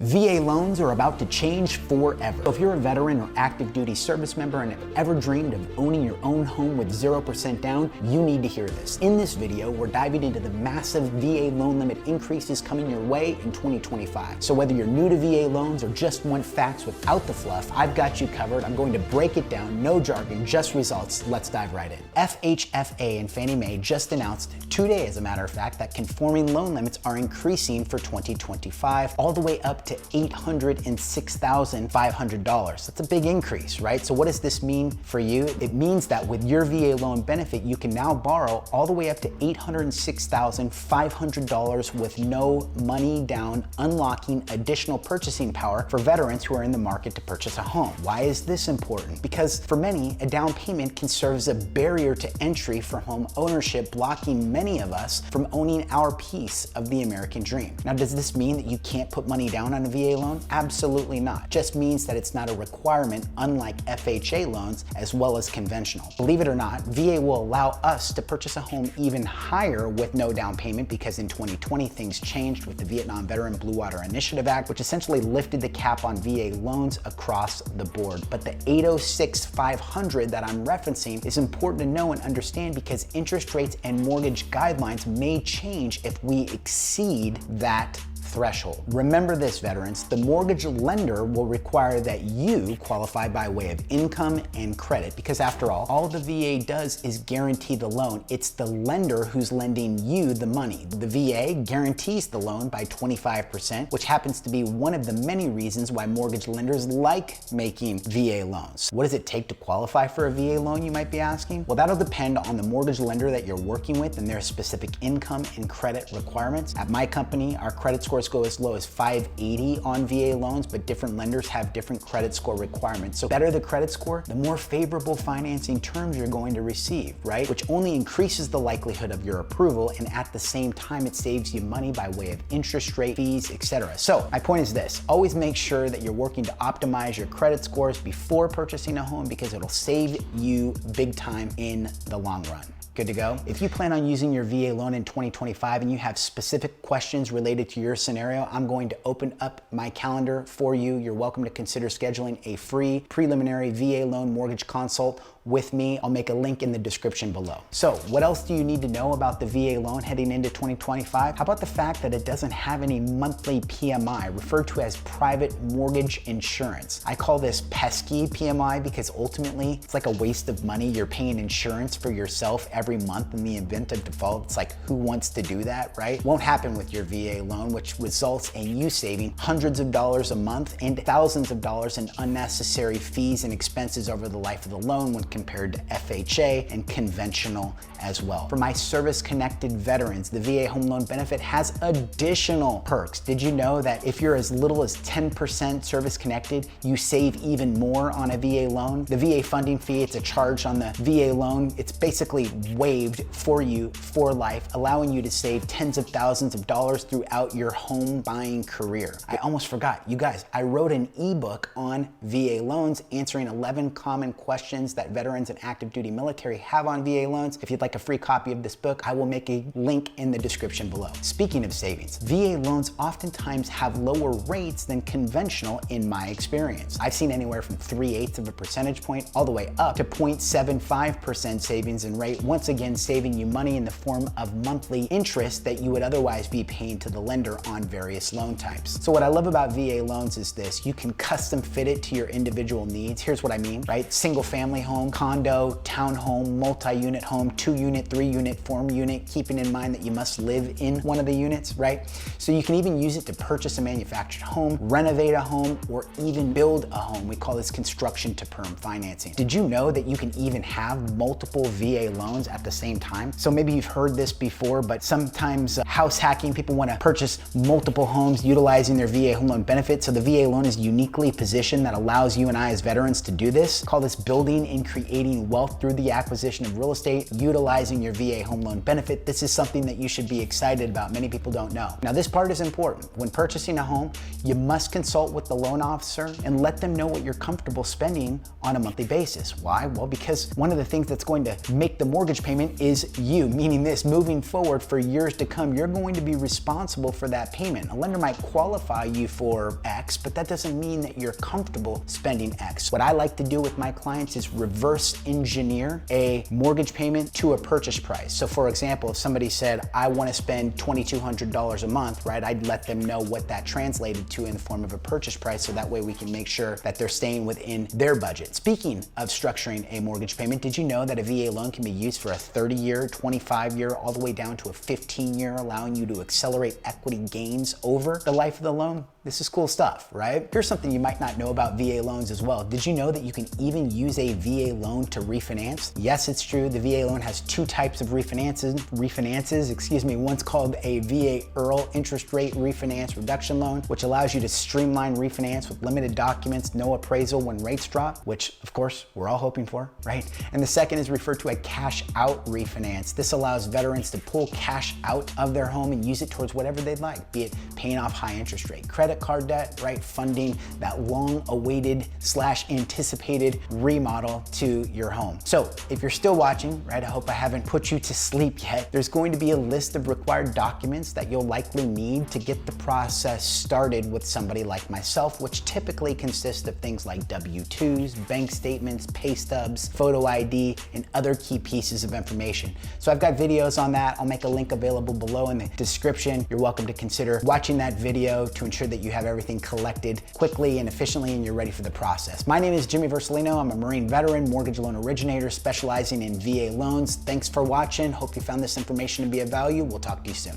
VA loans are about to change forever. So if you're a veteran or active duty service member and have ever dreamed of owning your own home with 0% down, you need to hear this. In this video, we're diving into the massive VA loan limit increases coming your way in 2025. So whether you're new to VA loans or just want facts without the fluff, I've got you covered. I'm going to break it down, no jargon, just results. Let's dive right in. FHFA and Fannie Mae just announced today, as a matter of fact, that conforming loan limits are increasing for 2025 all the way up to $806,500. That's a big increase, right? So what does this mean for you? It means that with your VA loan benefit, you can now borrow all the way up to $806,500 with no money down, unlocking additional purchasing power for veterans who are in the market to purchase a home. Why is this important? Because for many, a down payment can serve as a barrier to entry for home ownership, blocking many of us from owning our piece of the American dream. Now, does this mean that you can't put money down on a VA loan? Absolutely not. Just means that it's not a requirement, unlike FHA loans as well as conventional. Believe it or not, VA will allow us to purchase a home even higher with no down payment because in 2020 things changed with the Vietnam Veteran Blue Water Initiative Act, which essentially lifted the cap on VA loans across the board. But the 806,500 that I'm referencing is important to know and understand because interest rates and mortgage guidelines may change if we exceed that threshold. Remember this, veterans, the mortgage lender will require that you qualify by way of income and credit because after all the VA does is guarantee the loan. It's the lender who's lending you the money. The VA guarantees the loan by 25%, which happens to be one of the many reasons why mortgage lenders like making VA loans. What does it take to qualify for a VA loan, you might be asking? Well, that'll depend on the mortgage lender that you're working with and their specific income and credit requirements. At my company, our credit scores go as low as 580 on VA loans, but different lenders have different credit score requirements. So better the credit score, the more favorable financing terms you're going to receive, right? Which only increases the likelihood of your approval, and at the same time, it saves you money by way of interest rate, fees, etc. So my point is this, always make sure that you're working to optimize your credit scores before purchasing a home because it'll save you big time in the long run. Good to go? If you plan on using your VA loan in 2025 and you have specific questions related to your scenario, I'm going to open up my calendar for you. You're welcome to consider scheduling a free preliminary VA loan mortgage consult with me. I'll make a link in the description below. So what else do you need to know about the VA loan heading into 2025? How about the fact that it doesn't have any monthly PMI, referred to as private mortgage insurance? I call this pesky PMI because ultimately it's like a waste of money. You're paying insurance for yourself every month in the event of default. It's like, who wants to do that, right? Won't happen with your VA loan, which results in you saving hundreds of dollars a month and thousands of dollars in unnecessary fees and expenses over the life of the loan when compared to FHA and conventional as well. For my service-connected veterans, the VA home loan benefit has additional perks. Did you know that if you're as little as 10% service-connected, you save even more on a VA loan? The VA funding fee, it's a charge on the VA loan. It's basically waived for you for life, allowing you to save tens of thousands of dollars throughout your home buying career. I almost forgot, you guys, I wrote an ebook on VA loans answering 11 common questions that veterans and active duty military have on VA loans. If you'd like a free copy of this book, I will make a link in the description below. Speaking of savings, VA loans oftentimes have lower rates than conventional in my experience. I've seen anywhere from 3/8 of a percentage point all the way up to 0.75% savings in rate, once again saving you money in the form of monthly interest that you would otherwise be paying to the lender on various loan types. So what I love about VA loans is this, you can custom fit it to your individual needs. Here's what I mean, right? Single family home, condo, townhome, multi-unit home, 2-unit, 3-unit, 4-unit, keeping in mind that you must live in one of the units, right? So you can even use it to purchase a manufactured home, renovate a home, or even build a home. We call this construction to perm financing. Did you know that you can even have multiple VA loans at the same time? So maybe you've heard this before, but sometimes house hacking, people want to purchase multiple homes utilizing their VA home loan benefit. So the VA loan is uniquely positioned that allows you and I as veterans to do this. Call this building and creating wealth through the acquisition of real estate, utilizing your VA home loan benefit. This is something that you should be excited about. Many people don't know. Now, this part is important. When purchasing a home, you must consult with the loan officer and let them know what you're comfortable spending on a monthly basis. Why? Well, because one of the things that's going to make the mortgage mortgage payment is you, meaning this, moving forward for years to come, you're going to be responsible for that payment. A lender might qualify you for X, but that doesn't mean that you're comfortable spending X. What I like to do with my clients is reverse engineer a mortgage payment to a purchase price. So for example, if somebody said, I want to spend $2,200 a month, right? I'd let them know what that translated to in the form of a purchase price, so that way we can make sure that they're staying within their budget. Speaking of structuring a mortgage payment, did you know that a VA loan can be used for a 30-year, 25-year, all the way down to a 15-year, allowing you to accelerate equity gains over the life of the loan? This is cool stuff, right? Here's something you might not know about VA loans as well. Did you know that you can even use a VA loan to refinance? Yes, it's true. The VA loan has two types of refinances, One's called a VA IRRRL interest rate refinance reduction loan, which allows you to streamline refinance with limited documents, no appraisal when rates drop, which of course we're all hoping for, right? And the second is referred to a cash out refinance. This allows veterans to pull cash out of their home and use it towards whatever they'd like, be it paying off high interest rate credit card debt, right? Funding that long awaited / anticipated remodel to your home. So if you're still watching, right, I hope I haven't put you to sleep yet. There's going to be a list of required documents that you'll likely need to get the process started with somebody like myself, which typically consists of things like W-2s, bank statements, pay stubs, photo ID, and other key pieces of information. So I've got videos on that. I'll make a link available below in the description. You're welcome to consider watching that video to ensure that you have everything collected quickly and efficiently and you're ready for the process. My name is Jimmy Vercellino. I'm a Marine veteran, mortgage loan originator specializing in VA loans. Thanks for watching. Hope you found this information to be of value. We'll talk to you soon.